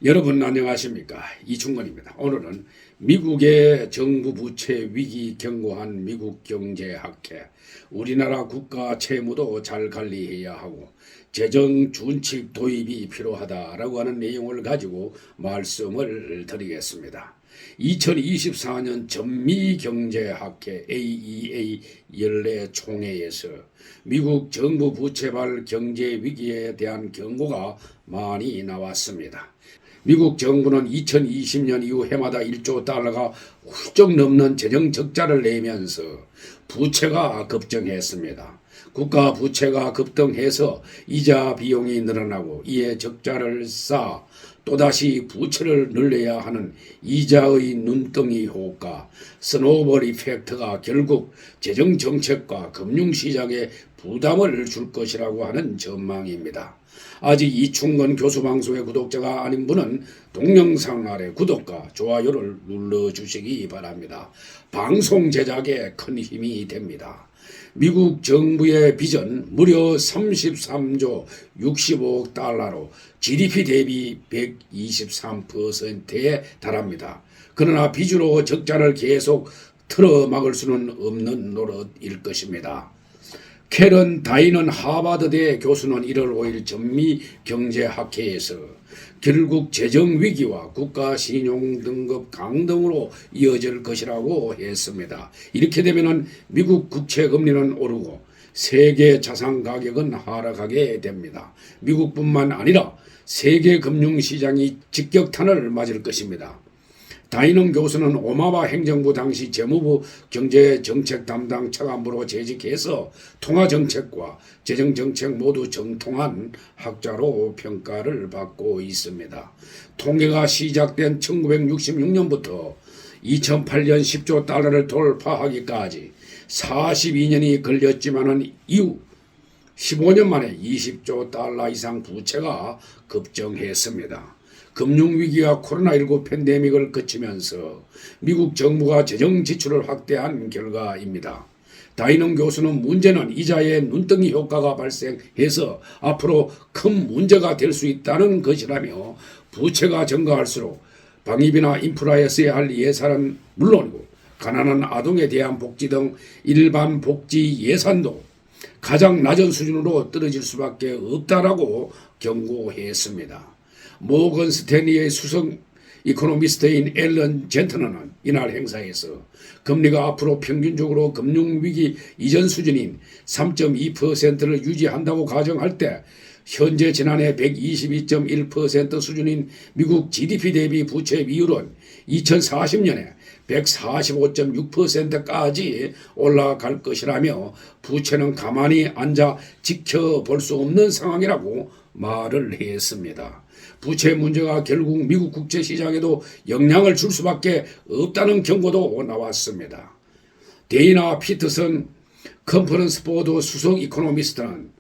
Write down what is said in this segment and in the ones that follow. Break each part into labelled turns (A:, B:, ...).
A: 여러분 안녕하십니까? 이충건입니다. 오늘은 미국의 정부 부채 위기 경고한 미국 경제학회, 우리나라 국가 채무도 잘 관리해야 하고 재정 준칙 도입이 필요하다라고 하는 내용을 가지고 말씀을 드리겠습니다. 2024년 전미경제학회 AEA 연례 총회에서 미국 정부 부채발 경제 위기에 대한 경고가 많이 나왔습니다. 미국 정부는 2020년 이후 해마다 1조 달러가 훌쩍 넘는 재정 적자를 내면서 부채가 급증했습니다. 국가 부채가 급등해서 이자 비용이 늘어나고 이에 적자를 쌓아 또다시 부채를 늘려야 하는 이자의 눈덩이 효과, 스노우볼 이펙트가 결국 재정정책과 금융시장에 부담을 줄 것이라고 하는 전망입니다. 아직 이충건 교수 방송의 구독자가 아닌 분은 동영상 아래 구독과 좋아요를 눌러주시기 바랍니다. 방송 제작에 큰 힘이 됩니다. 미국 정부의 빚은 무려 33조 65억 달러로 GDP 대비 123%에 달합니다. 그러나 빚으로 적자를 계속 틀어막을 수는 없는 노릇일 것입니다. 캐런 다이넌 하버드대 교수는 1월 5일 전미경제학회에서 결국 재정위기와 국가신용등급 강등으로 이어질 것이라고 했습니다. 이렇게 되면 미국 국채금리는 오르고 세계 자산 가격은 하락하게 됩니다. 미국뿐만 아니라 세계 금융시장이 직격탄을 맞을 것입니다. 다이넌 교수는 오바마 행정부 당시 재무부 경제정책 담당 차관부로 재직해서 통화정책과 재정정책 모두 정통한 학자로 평가를 받고 있습니다. 통계가 시작된 1966년부터 2008년 10조 달러를 돌파하기까지 42년이 걸렸지만은 이후 15년 만에 20조 달러 이상 부채가 급증했습니다. 금융위기와 코로나19 팬데믹을 거치면서 미국 정부가 재정 지출을 확대한 결과입니다. 다이넌 교수는 문제는 이자의 눈덩이 효과가 발생해서 앞으로 큰 문제가 될 수 있다는 것이라며 부채가 증가할수록 방위비나 인프라에 써야 할 예산은 물론이고 가난한 아동에 대한 복지 등 일반 복지 예산도 가장 낮은 수준으로 떨어질 수밖에 없다라고 경고했습니다. 모건 스탠리의 수석 이코노미스트인 앨런 젠트너는 이날 행사에서 금리가 앞으로 평균적으로 금융위기 이전 수준인 3.2%를 유지한다고 가정할 때 현재 지난해 122.1% 수준인 미국 GDP 대비 부채 비율은 2040년에 145.6%까지 올라갈 것이라며 부채는 가만히 앉아 지켜볼 수 없는 상황이라고 말을 했습니다. 부채 문제가 결국 미국 국제시장에도 영향을 줄 수밖에 없다는 경고도 나왔습니다. 데이나 피터슨 컨퍼런스 보드 수석 이코노미스트는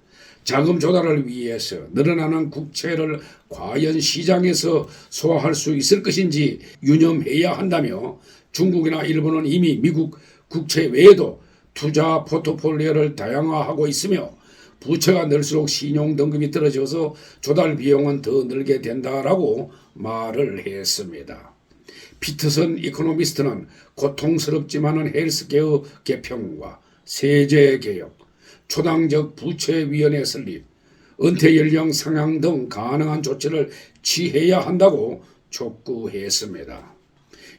A: 자금 조달을 위해서 늘어나는 국채를 과연 시장에서 소화할 수 있을 것인지 유념해야 한다며 중국이나 일본은 이미 미국 국채 외에도 투자 포트폴리오를 다양화하고 있으며 부채가 늘수록 신용등급이 떨어져서 조달 비용은 더 늘게 된다라고 말을 했습니다. 피터슨 이코노미스트는 고통스럽지만은 헬스케어 개편과 세제개혁, 초당적 부채위원회 설립, 은퇴연령 상향 등 가능한 조치를 취해야 한다고 촉구했습니다.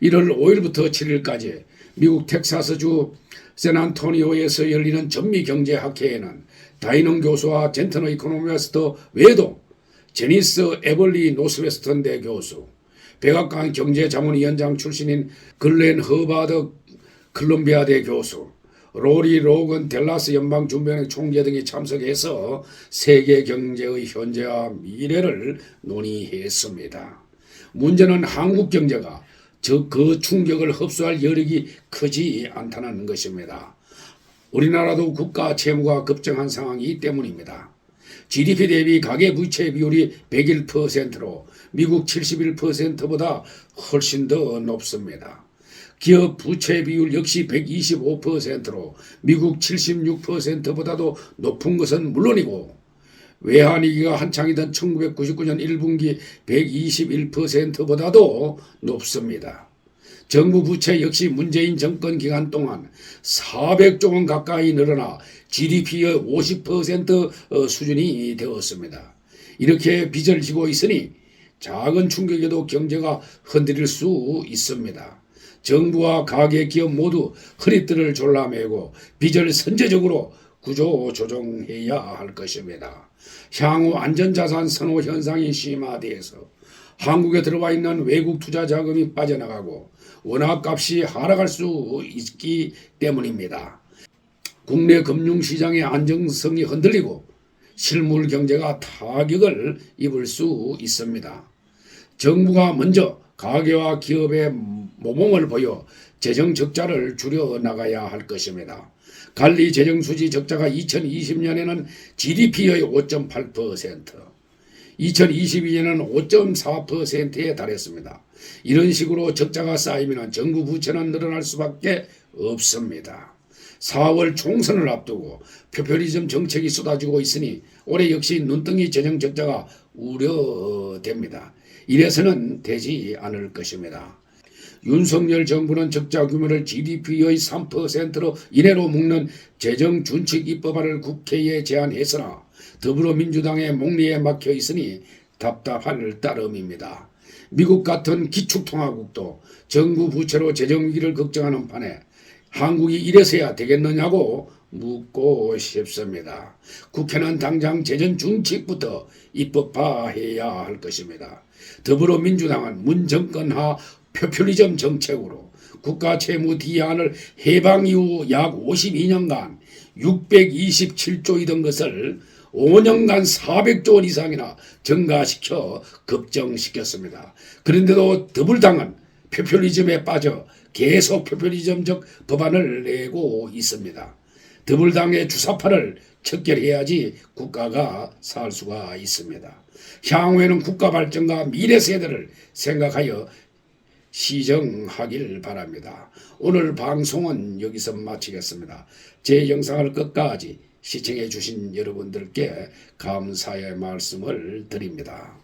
A: 1월 5일부터 7일까지 미국 텍사스주 샌안토니오에서 열리는 전미경제학회에는 다이넌 교수와 젠트너 이코노미스트 외에도 제니스 에벌리 노스웨스턴대 교수, 백악관 경제자문위원장 출신인 글렌 허바드 컬럼비아대 교수, 로리 로건 델라스 연방준비원회 총재 등이 참석해서 세계 경제의 현재와 미래를 논의했습니다. 문제는 한국 경제가 그 충격을 흡수할 여력이 크지 않다는 것입니다. 우리나라도 국가 채무가 급증한 상황이기 때문입니다. GDP 대비 가계부채 비율이 101%로 미국 71%보다 훨씬 더 높습니다. 기업 부채 비율 역시 125%로 미국 76%보다도 높은 것은 물론이고 외환위기가 한창이던 1999년 1분기 121%보다도 높습니다. 정부 부채 역시 문재인 정권 기간 동안 400조 원 가까이 늘어나 GDP의 50% 수준이 되었습니다. 이렇게 빚을 지고 있으니 작은 충격에도 경제가 흔들릴 수 있습니다. 정부와 가계 기업 모두 허리띠를 졸라매고 빚을 선제적으로 구조 조정해야 할 것입니다. 향후 안전자산 선호 현상이 심화돼서 한국에 들어와 있는 외국 투자 자금이 빠져나가고 원화값이 하락할 수 있기 때문입니다. 국내 금융시장의 안정성이 흔들리고 실물 경제가 타격을 입을 수 있습니다. 정부가 먼저 가계와 기업의 모범을 보여 재정 적자를 줄여 나가야 할 것입니다. 관리 재정 수지 적자가 2020년에는 GDP의 5.8%, 2022년에는 5.4%에 달했습니다. 이런 식으로 적자가 쌓이면 정부 부채는 늘어날 수밖에 없습니다. 4월 총선을 앞두고 포퓰리즘 정책이 쏟아지고 있으니 올해 역시 눈덩이 재정 적자가 우려됩니다. 이래서는 되지 않을 것입니다. 윤석열 정부는 적자 규모를 GDP의 3%로 이내로 묶는 재정 준칙 입법안을 국회에 제안했으나 더불어민주당의 목리에 막혀 있으니 답답할 따름입니다. 미국 같은 기축통화국도 정부 부채로 재정위기를 걱정하는 판에 한국이 이래서야 되겠느냐고 묻고 싶습니다. 국회는 당장 재정 준칙부터 입법화해야 할 것입니다. 더불어민주당은 문 정권 하 포퓰리즘 정책으로 국가 채무 뒤안을 해방 이후 약 52년간 627조이던 것을 5년간 400조 원 이상이나 증가시켜 급증시켰습니다. 그런데도 더불당은 포퓰리즘에 빠져 계속 포퓰리즘적 법안을 내고 있습니다. 더불당의 주사파를 척결해야지 국가가 살 수가 있습니다. 향후에는 국가 발전과 미래 세대를 생각하여 시정하길 바랍니다. 오늘 방송은 여기서 마치겠습니다. 제 영상을 끝까지 시청해 주신 여러분들께 감사의 말씀을 드립니다.